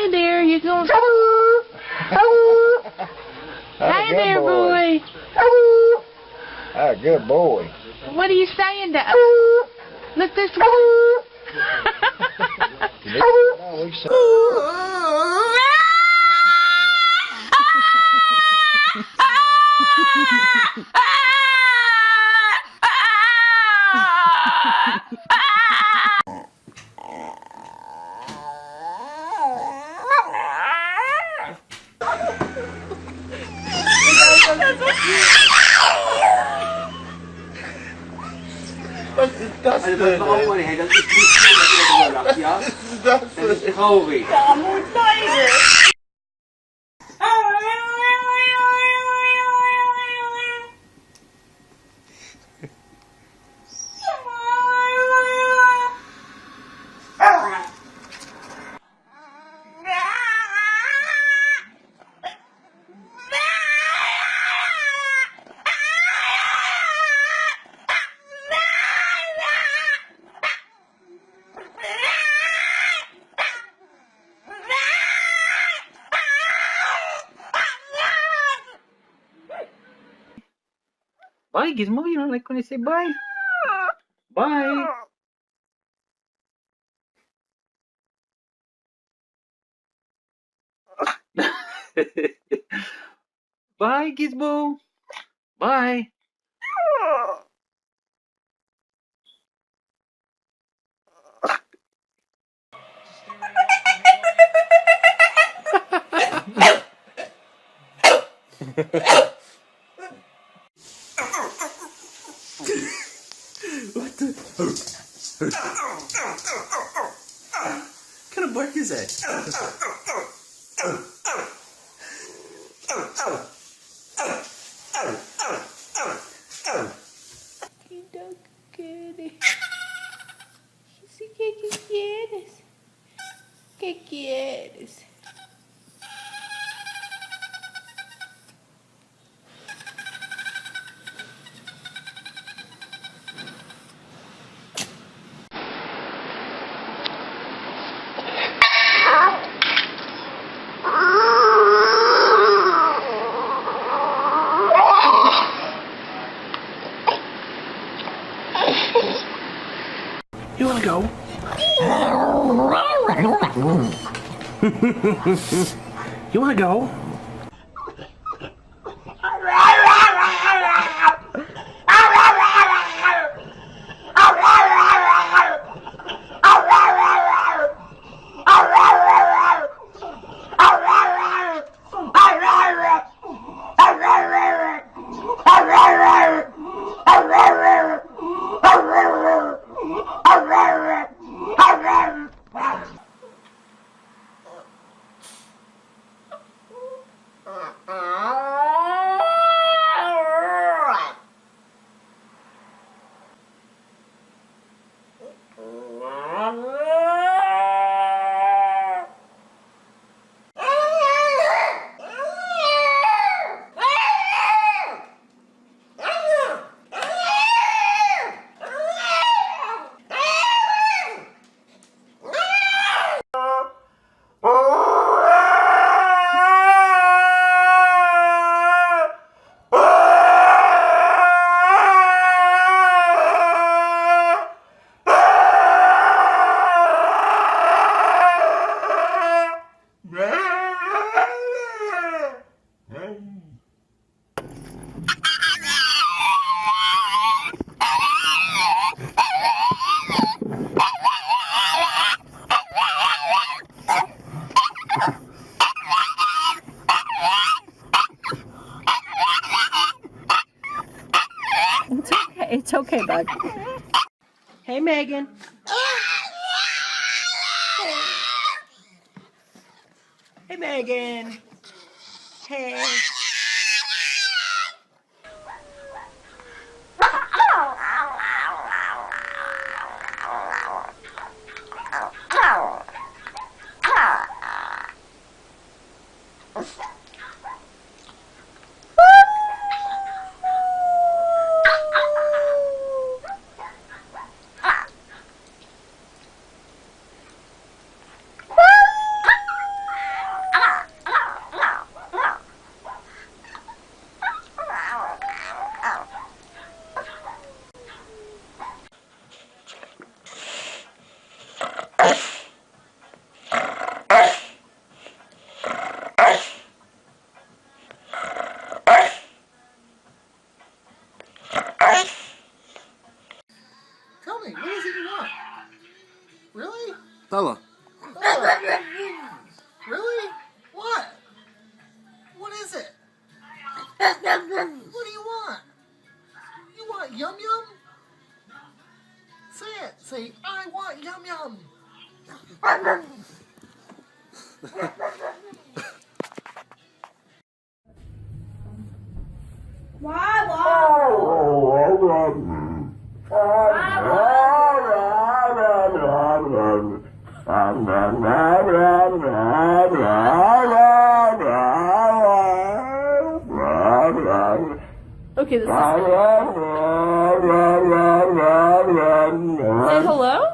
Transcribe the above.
Hi there, you going? Hi there, boy. Ah, good boy. What are you saying to? Look this way. Was ist das denn? Das ist meine Hände. Das ist nicht so, ja? Das ist traurig. Armut, Leute. Bye, Gizmo. You don't like when I say bye? Bye. Bye, Gizmo. Bye. What the? What kind of bark is that? ¿Qué quieres? ¿Qué quieres? You wanna go? You wanna go? It's okay, bud. Hey, Megan. Hey, Megan. Hey. Tell me, what is it you want? Really? Bella. Really? What? What is it? What do you want? You want yum yum? Say it. Say, I want yum yum. Okay, this is... Say hello?